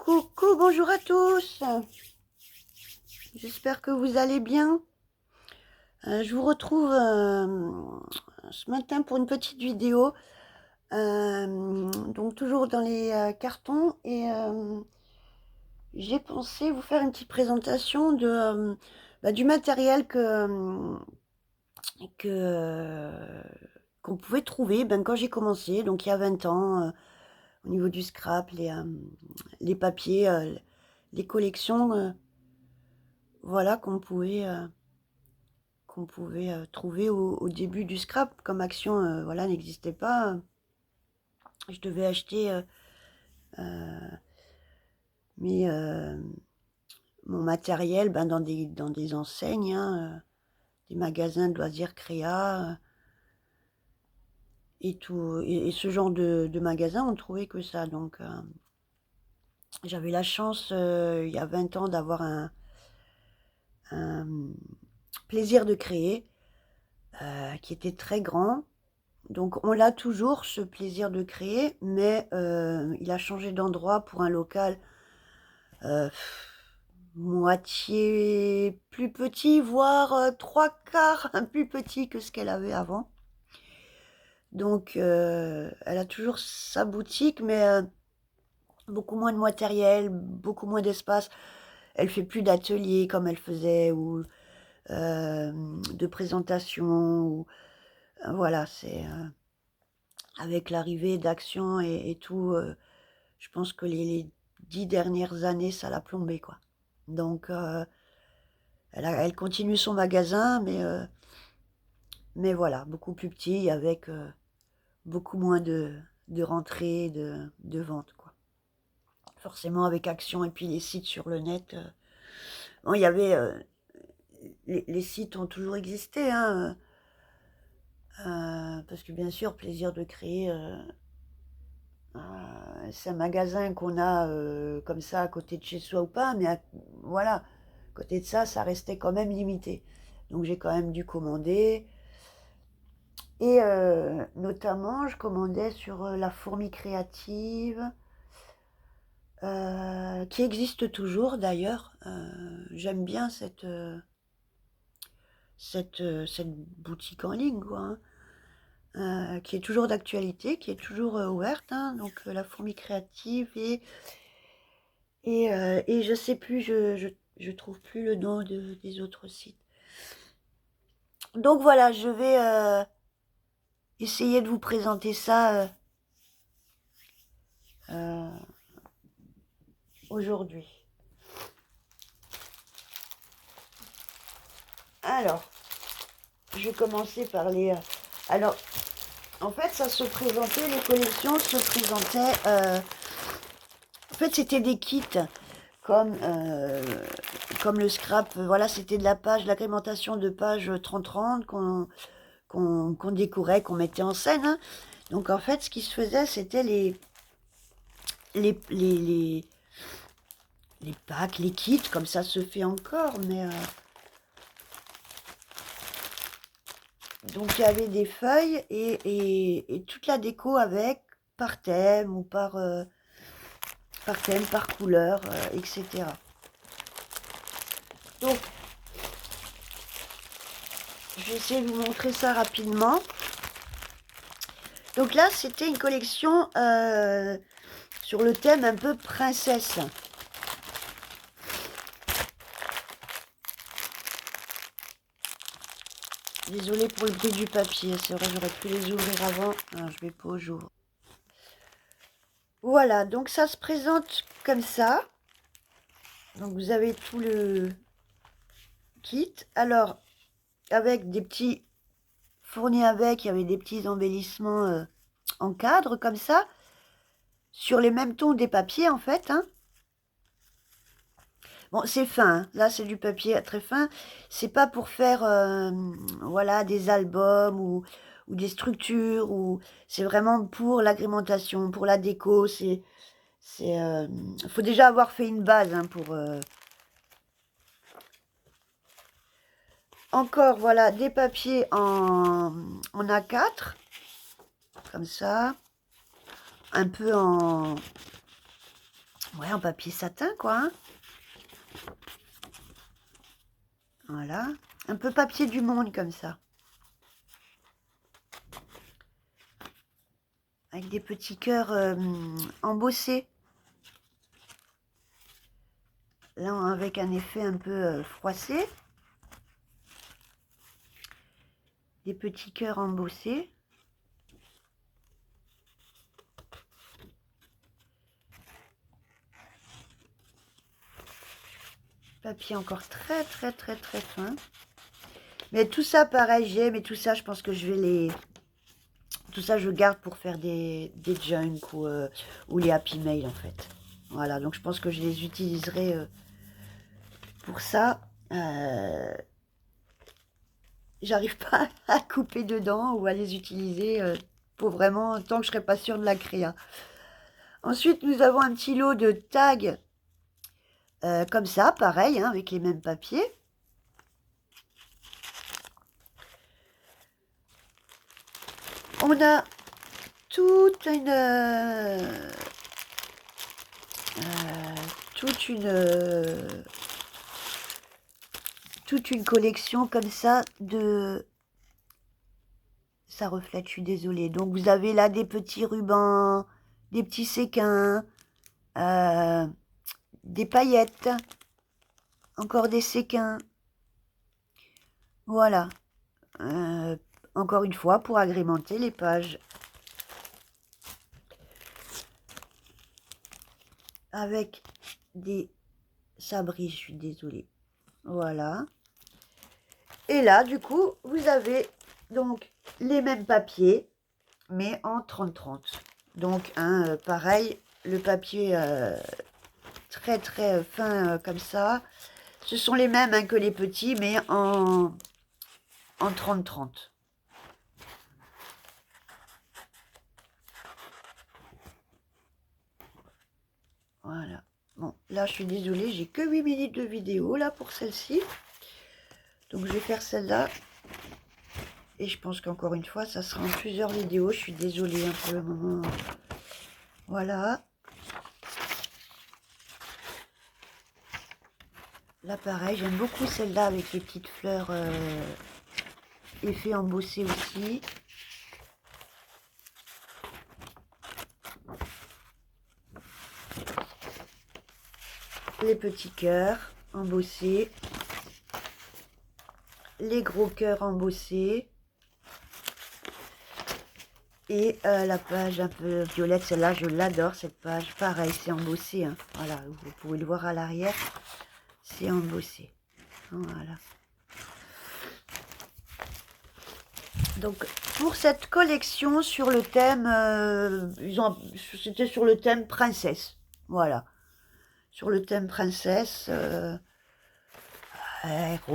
Coucou, bonjour à tous. J'espère que vous allez bien. Je vous retrouve ce matin pour une petite vidéo. Donc toujours dans les cartons et j'ai pensé vous faire une petite présentation du matériel que qu'on pouvait trouver quand j'ai commencé, donc il y a 20 ans, au niveau du scrap, les papiers, les collections. Voilà qu'on pouvait trouver au début du scrap. Comme Action voilà, n'existait pas, je devais acheter mes, mon matériel dans des enseignes, hein, des magasins de loisirs créa, et tout. Et ce genre de magasin, on ne trouvait que ça. Donc j'avais la chance, il y a 20 ans, d'avoir un plaisir de créer qui était très grand. Donc on l'a toujours, ce plaisir de créer, mais il a changé d'endroit pour un local euh, moitié plus petit, voire trois quarts plus petit que ce qu'elle avait avant. Donc elle a toujours sa boutique, mais beaucoup moins de matériel, beaucoup moins d'espace. Elle fait plus d'ateliers comme elle faisait, ou de présentation, ou voilà, c'est avec l'arrivée d'Action et tout, je pense que les 10 dernières années, ça l'a plombé, quoi. Donc, elle continue son magasin, mais voilà, beaucoup plus petit, avec beaucoup moins de rentrées, de ventes, quoi. Forcément, avec Action et puis les sites sur le net. Bon, il y avait... les sites ont toujours existé, hein, parce que bien sûr, plaisir de créer... c'est un magasin qu'on a comme ça à côté de chez soi ou pas, mais voilà, à côté de ça, ça restait quand même limité. Donc j'ai quand même dû commander. Et notamment, je commandais sur la Fourmi Créative, qui existe toujours d'ailleurs. J'aime bien cette boutique en ligne, quoi, hein, qui est toujours d'actualité, qui est toujours ouverte, hein, donc la Fourmi Créative. Et je sais plus, je trouve plus le nom des autres sites. Donc voilà, je vais essayer de vous présenter ça euh, aujourd'hui. Alors, je vais commencer par les... alors, en fait, ça se présentait, les collections se présentaient... en fait, c'était des kits, comme, comme le scrap. Voilà, c'était de l'agrémentation de page 30-30 qu'on décorait, qu'on mettait en scène, hein. Donc, en fait, ce qui se faisait, c'était les, les, les, les packs, les kits, comme ça se fait encore, mais... donc il y avait des feuilles et toute la déco avec, par thème ou par thème, par couleur, etc. Donc je vais essayer de vous montrer ça rapidement. Donc là c'était une collection sur le thème un peu princesse. Désolée pour le bruit du papier, c'est vrai j'aurais pu les ouvrir avant. Alors, je vais pas, j'ouvre. Voilà, donc ça se présente comme ça. Donc vous avez tout le kit. Alors, avec des petits fournis avec, il y avait des petits embellissements en cadre comme ça, sur les mêmes tons des papiers en fait, hein. Bon, c'est fin, hein. Là c'est du papier très fin. C'est pas pour faire voilà, des albums ou des structures, ou c'est vraiment pour l'agrémentation, pour la déco. Faut déjà avoir fait une base, hein, pour encore, voilà, des papiers en A4 comme ça, un peu Ouais, en papier satin, quoi. Hein. Voilà. Un peu papier du monde, comme ça. Avec des petits cœurs embossés. Là, avec un effet un peu froissé. Des petits cœurs embossés. Papier encore très fin. Mais tout ça, pareil, j'aime. Et tout ça, je pense que je vais les... Tout ça, je garde pour faire des junk ou les Happy Mail, en fait. Voilà, donc je pense que je les utiliserai pour ça. J'arrive pas à couper dedans ou à les utiliser pour vraiment, tant que je serai pas sûre de la créa. Ensuite, nous avons un petit lot de tags comme ça, pareil, hein, avec les mêmes papiers. On a toute une collection comme ça de... Ça reflète, je suis désolée. Donc vous avez là des petits rubans, des petits séquins, des paillettes, encore des séquins. Voilà. Encore une fois, pour agrémenter les pages. Avec des sabris, je suis désolée. Voilà. Et là, du coup, vous avez donc les mêmes papiers, mais en 30-30. Donc, pareil, le papier très fin comme ça. Ce sont les mêmes que les petits, mais en 30-30. Voilà. Bon, là, je suis désolée, j'ai que 8 minutes de vidéo, là, pour celle-ci. Donc, je vais faire celle-là. Et je pense qu'encore une fois, ça sera en plusieurs vidéos. Je suis désolée hein, pour le moment. Voilà. Là, pareil, j'aime beaucoup celle-là avec les petites fleurs effet embossé aussi. Les petits cœurs embossés. Les gros cœurs embossés. Et la page un peu violette, celle-là, je l'adore, cette page. Pareil, c'est embossé. Hein. Voilà, vous pouvez le voir à l'arrière. C'est embossé. Voilà. Donc, pour cette collection sur le thème, c'était sur le thème princesse. Voilà. Sur le thème princesse.